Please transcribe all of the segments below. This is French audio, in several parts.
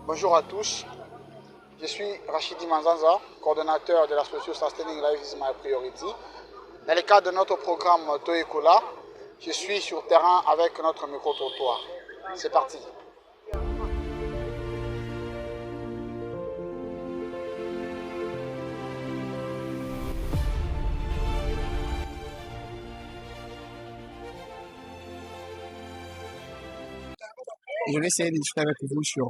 Bonjour à tous, je suis Rachidi Manzanza, coordonnateur de l'association Sustaining Life is My Priority. Dans le cadre de notre programme Toekola, je suis sur terrain avec notre micro-trottoir. C'est parti. Je vais essayer de discuter avec vous sur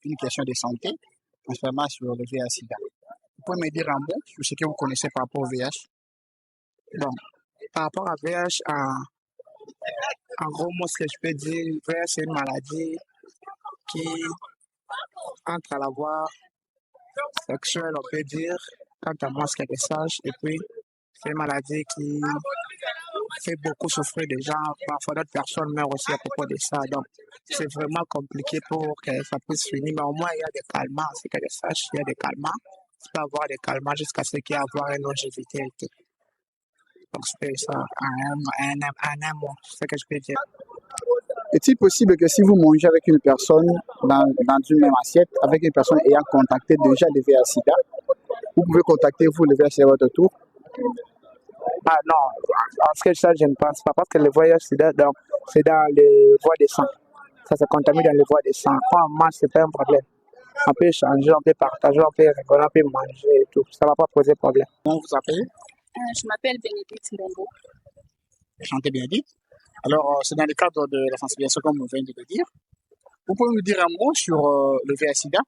une question de santé, principalement sur le VIH-Sida. Vous pouvez me dire un mot sur ce que vous connaissez par rapport au VIH? Bon, par rapport à VIH, en gros, moi, ce que je peux dire, VIH, c'est une maladie qui entre à la voie sexuelle, on peut dire, quant à moi, ce que je sache, et puis c'est une maladie qui fait beaucoup souffrir des gens, parfois d'autres personnes meurent aussi à propos de ça, donc c'est vraiment compliqué pour que ça puisse finir, mais au moins il y a des calmants, c'est que je sache, il y a des calmants, tu peux avoir des calmants jusqu'à ce qu'il y ait avoir une longévité, donc c'est ça, en un mois, c'est ce que je peux dire. Est-il possible que si vous mangez avec une personne dans une même assiette, avec une personne ayant contacté déjà le VIH-Sida, vous pouvez contacter vous le VIH-Sida à votre tour? Ah non, en ce que je ne pense pas, parce que le VIH-Sida, c'est dans les voies de sang. Ça se contamine dans les voies de sang. Quand on mange, c'est pas un problème. On peut échanger, on peut partager, on peut rigoler, on peut manger et tout. Ça ne va pas poser problème. Comment vous appelez? Je m'appelle Bénédicte Mbembo. Chantez Bénédicte. Alors, c'est dans le cadre de la sensibilisation, comme vous venez de le dire. Vous pouvez nous dire un mot sur le VIH-Sida?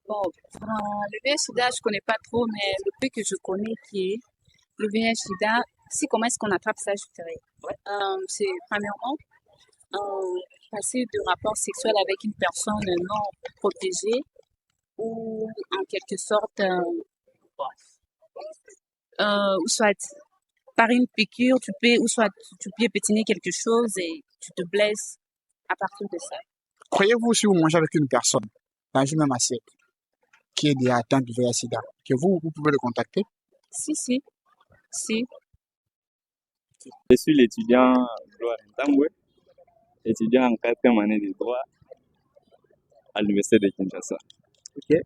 Bon, le VIH-Sida, je ne connais pas trop, mais le peu que je connais qui est le VIH-Sida, si comment est-ce qu'on attrape ça, je dirais. C'est premièrement passer de rapports sexuels avec une personne non protégée ou en quelque sorte, ou soit par une piqûre, ou soit tu peux pétiner quelque chose et tu te blesses à partir de ça. Croyez-vous, si vous mangez avec une personne dans une même assiette qui est déjà atteinte du VIH-Sida, que vous pouvez le contacter? Si. Je suis l'étudiant Gloire Ntambwe, étudiant en 4e année de droit à l'université de Kinshasa. Ok,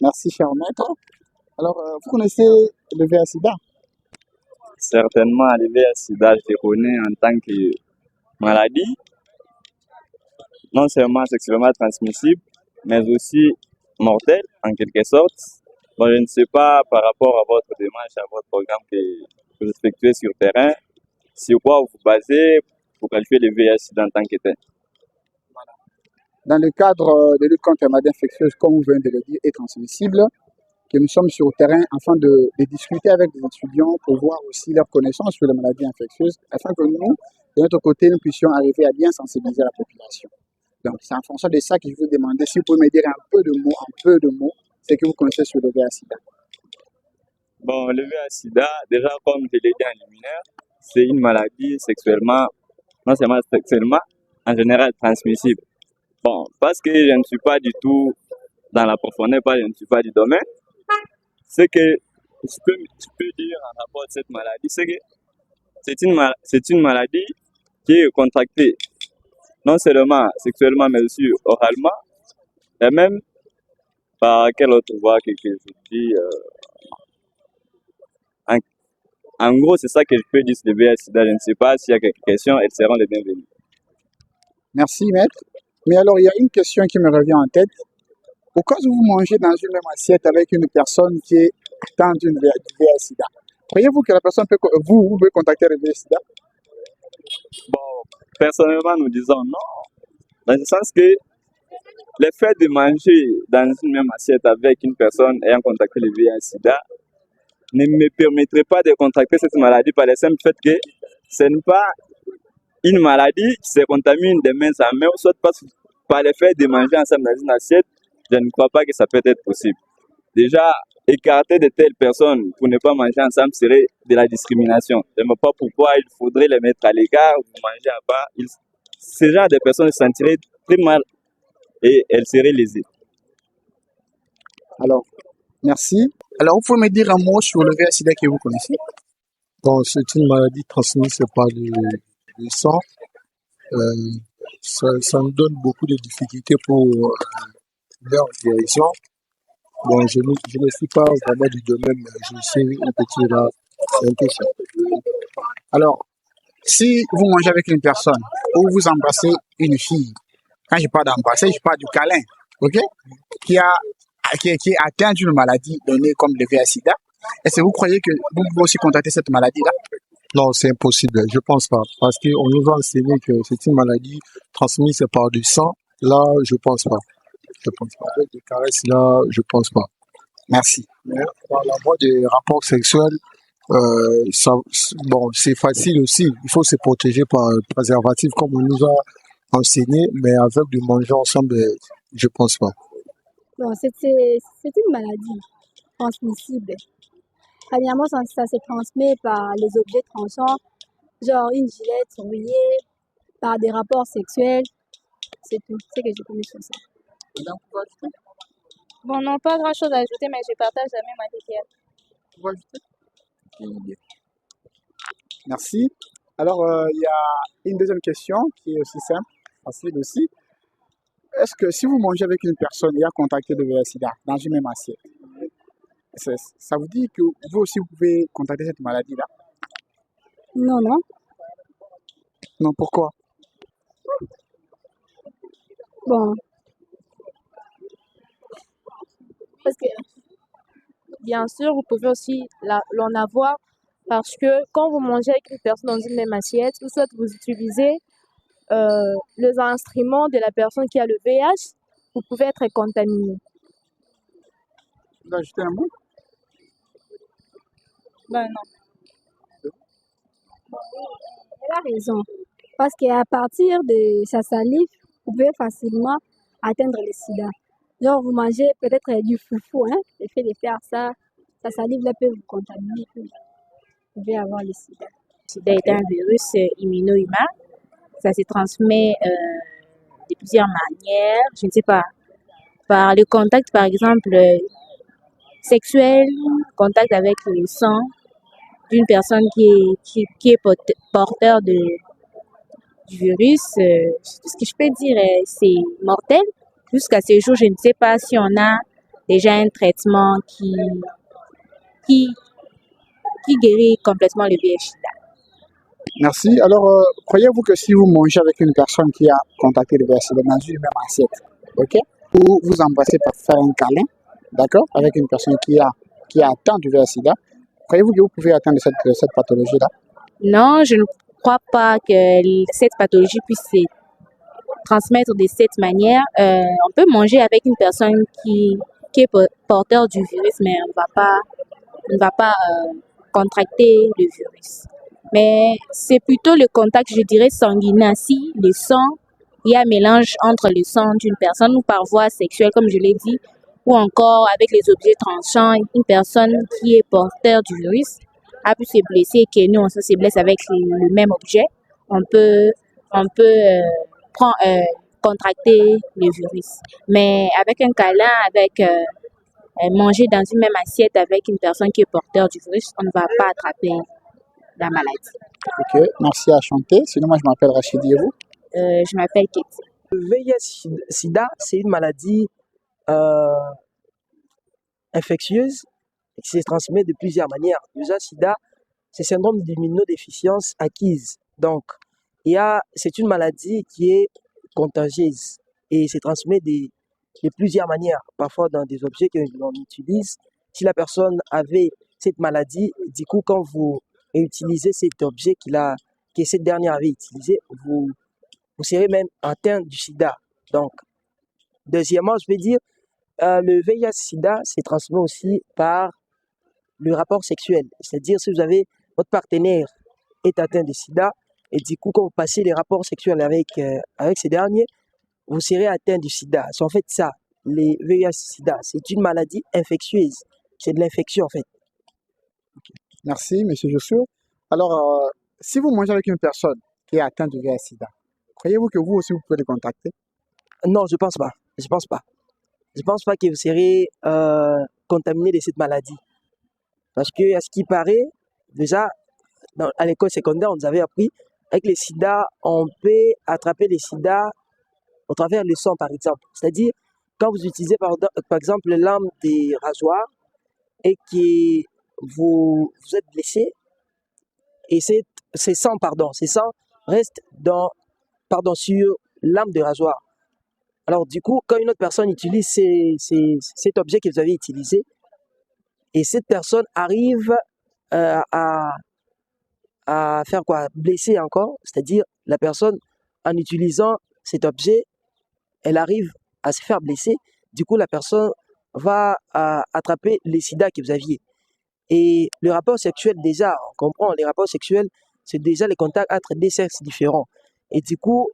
merci cher maître. Alors, vous connaissez le VIH-Sida? Certainement, le VIH-Sida, je le connais en tant que maladie, non seulement sexuellement transmissible, mais aussi mortelle en quelque sorte. Bon, je ne sais pas par rapport à votre démarche, à votre programme que vous effectuez sur terrain, sur quoi vous vous basez pour qualifier le VIH-Sida en tant que tel. Dans le cadre de lutte contre les maladies infectieuses, comme vous venez de le dire, et transmissibles, que nous sommes sur le terrain afin de discuter avec les étudiants pour voir aussi leurs connaissances sur les maladies infectieuses, afin que nous, de notre côté, nous puissions arriver à bien sensibiliser la population. Donc, c'est en fonction de ça que je vous demandais si vous pouvez me dire un peu de mots, ce que vous connaissez sur le VIH-Sida. Bon, le VIH-Sida, déjà, comme je l'ai dit en liminaire, c'est une maladie sexuellement, non seulement sexuellement, en général transmissible. Bon, parce que je ne suis pas du tout dans la profondeur, je ne suis pas du domaine, ce que je peux dire en rapport à cette maladie, c'est que c'est une maladie qui est contractée non seulement sexuellement, mais aussi oralement, et même par quelle autre voie que je dis. En gros, c'est ça que je peux dire sur le VIH-Sida. Je ne sais pas s'il y a quelques questions, elles seront les bienvenues. Merci, maître. Mais alors, il y a une question qui me revient en tête. Au cas où vous mangez dans une même assiette avec une personne qui est atteinte du VIH-Sida, croyez-vous que la personne peut, vous pouvez contacter le VIH-Sida? Bon, personnellement, nous disons non, dans le sens que le fait de manger dans une même assiette avec une personne ayant contacté le VIH-Sida ne me permettrait pas de contracter cette maladie par le simple fait que ce n'est pas une maladie qui se contamine de main en main, soit par le fait de manger ensemble dans une assiette. Je ne crois pas que ça peut être possible. Déjà, écarter de telles personnes pour ne pas manger ensemble serait de la discrimination. Je ne vois pas pourquoi il faudrait les mettre à l'écart ou manger à part. Ce genre de personnes se sentiraient très mal et elles seraient lésées. Alors, merci. Alors, vous pouvez me dire un mot sur le VIH-Sida que vous connaissez? Bon, c'est une maladie transmise par le sang. Ça nous donne beaucoup de difficultés pour leur guérison. Bon, je ne suis pas vraiment du domaine, mais je sais un petit là, c'est un peu ça. Alors, si vous mangez avec une personne ou vous embrassez une fille, quand je parle d'embrasser, je parle du câlin, ok, qui a qui est atteint d'une maladie donnée comme le VIH/SIDA, est-ce que vous croyez que vous pouvez aussi contracter cette maladie-là? Non, c'est impossible, je pense pas. Parce qu'on nous a enseigné que c'est une maladie transmise par du sang. Là, je pense pas. Je pense pas. Avec des caresses, là, je pense pas. Merci. Mais dans la voie des rapports sexuels, bon, c'est facile aussi. Il faut se protéger par un préservatif comme on nous a enseigné, mais avec du manger ensemble, je pense pas. Bon, c'est une maladie transmissible. Premièrement, ça se transmet par les objets tranchants, genre une gilette, oreiller, par des rapports sexuels. C'est tout ce que je connais sur ça. Bon, non, pas grand-chose à ajouter, mais je partage la même avis qu'elle. Vous pouvez ajouter? Merci. Alors, il y a une deuxième question qui est aussi simple, facile aussi. Est-ce que si vous mangez avec une personne ayant contracté le VIH/SIDA dans une même assiette, ça vous dit que vous aussi vous pouvez contracter cette maladie-là? Non, non. Non, pourquoi? Bon, Parce que, bien sûr, vous pouvez aussi l'en avoir parce que quand vous mangez avec une personne dans une même assiette, ou soit vous utilisez les instruments de la personne qui a le VIH, vous pouvez être contaminé. Vous ajoutez un mot? Ben non. elle a raison. Parce qu'à partir de sa salive, vous pouvez facilement atteindre le sida. Genre, vous mangez peut-être du foufou, hein, le fait de faire ça, sa salive là peut vous contaminer, puis vous pouvez avoir le sida. Le sida est un virus immuno-humain. Ça se transmet de plusieurs manières, je ne sais pas, par le contact par exemple sexuel, contact avec le sang d'une personne qui est porteur du virus. Tout ce que je peux dire, c'est mortel. Jusqu'à ce jour, je ne sais pas si on a déjà un traitement qui guérit complètement le VIH/SIDA. Merci. Alors, croyez-vous que si vous mangez avec une personne qui a contacté le VIH/SIDA dans une même assiette, ok, ou vous embrassez pour faire un câlin, d'accord, avec une personne qui a atteint du VIH/SIDA, croyez-vous que vous pouvez atteindre cette pathologie-là? Non, je ne crois pas que cette pathologie puisse se transmettre de cette manière. On peut manger avec une personne qui est porteur du virus, mais on ne va pas contracter le virus. Mais c'est plutôt le contact, je dirais, sanguin. Si le sang, il y a un mélange entre le sang d'une personne ou par voie sexuelle, comme je l'ai dit, ou encore avec les objets tranchants, une personne qui est porteur du virus a pu se blesser et que nous, on se blesse avec le même objet, on peut contracter le virus. Mais avec un câlin, avec manger dans une même assiette avec une personne qui est porteur du virus, on ne va pas attraper la maladie. Ok, merci à chanter. Sinon, moi, je m'appelle Rachidi et vous? Je m'appelle Katie. Le VIH-Sida, c'est une maladie infectieuse qui se transmet de plusieurs manières. Déjà, SIDA, c'est le syndrome d'immunodéficience acquise. Donc, c'est une maladie qui est contagieuse et se transmet de plusieurs manières, parfois dans des objets que l'on utilise. Si la personne avait cette maladie, du coup, quand vous réutilisez cet objet que cette dernière avait utilisé, vous serez même atteint du sida. Donc, deuxièmement, je vais dire, le VIH-Sida se transmet aussi par le rapport sexuel. C'est-à-dire, si votre partenaire est atteint de sida, et du coup, quand vous passez les rapports sexuels avec ces derniers, vous serez atteint du sida. C'est en fait ça, les VIH-Sida. C'est une maladie infectieuse. C'est de l'infection, en fait. Merci, monsieur Joshua. Alors, si vous mangez avec une personne qui est atteinte du VIH/SIDA, croyez-vous que vous aussi, vous pouvez le contacter? Non, je pense pas. Je pense pas. Je pense pas que vous serez contaminé de cette maladie. Parce que, à ce qui paraît, déjà, à l'école secondaire, on nous avait appris, avec les sida, on peut attraper les sida au travers le sang, par exemple. C'est-à-dire, quand vous utilisez par exemple les lames des rasoirs et que vous êtes blessé, et ces sangs reste sur lame de rasoir. Alors du coup, quand une autre personne utilise cet objet que vous avez utilisé, et cette personne arrive à faire quoi? Blesser encore, c'est-à-dire la personne, en utilisant cet objet, elle arrive à se faire blesser. Du coup, la personne va attraper le sida que vous aviez. Et le rapport sexuel, déjà, on comprend, les rapports sexuels, c'est déjà les contacts entre des sexes différents. Et du coup,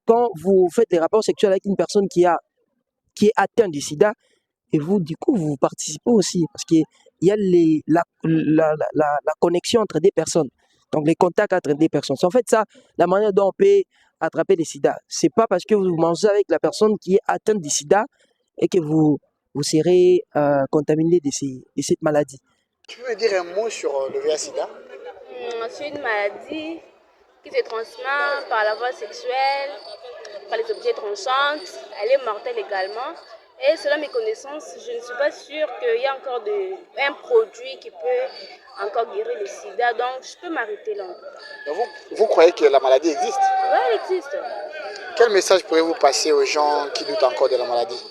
quand vous faites des rapports sexuels avec une personne qui est atteinte du sida, et vous, du coup, vous participez aussi, parce qu'il y a la connexion entre des personnes, donc les contacts entre des personnes. C'est en fait ça, la manière dont on peut attraper le sida. C'est pas parce que vous mangez avec la personne qui est atteinte du sida et que vous serez contaminé de cette maladie. Tu peux me dire un mot sur le VIH-Sida? C'est une maladie qui se transmet par la voie sexuelle, par les objets tranchants. Elle est mortelle également. Et selon mes connaissances, je ne suis pas sûre qu'il y a encore un produit qui peut encore guérir le sida. Donc, je peux m'arrêter là. Vous croyez que la maladie existe? Oui, elle existe. Quel message pourriez-vous passer aux gens qui doutent encore de la maladie?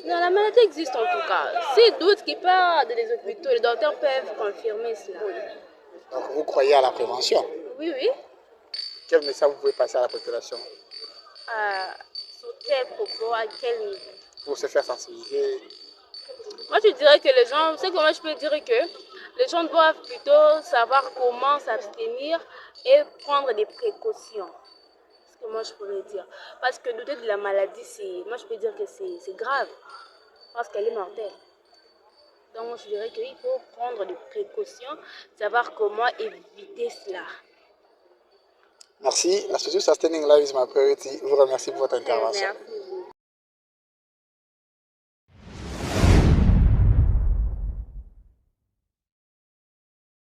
Non, la maladie existe en tout cas. S'ils doutent qu'ils partent des hôpitaux, les docteurs peuvent confirmer cela. Donc, vous croyez à la prévention? Oui, oui. Quel message vous pouvez passer à la population? Sur quel propos, à quel niveau? Pour se faire sensibiliser. Moi, je dirais que les gens, c'est que moi, je peux dire que les gens doivent plutôt savoir comment s'abstenir et prendre des précautions. C'est ce que moi, je pourrais dire. Parce que douter de la maladie, moi, je peux dire que c'est grave. Parce qu'elle est mortelle. Donc, je dirais qu'il faut prendre des précautions, savoir comment éviter cela. Merci. La société Sustaining Life is my priority. Je vous remercie pour votre intervention. Merci.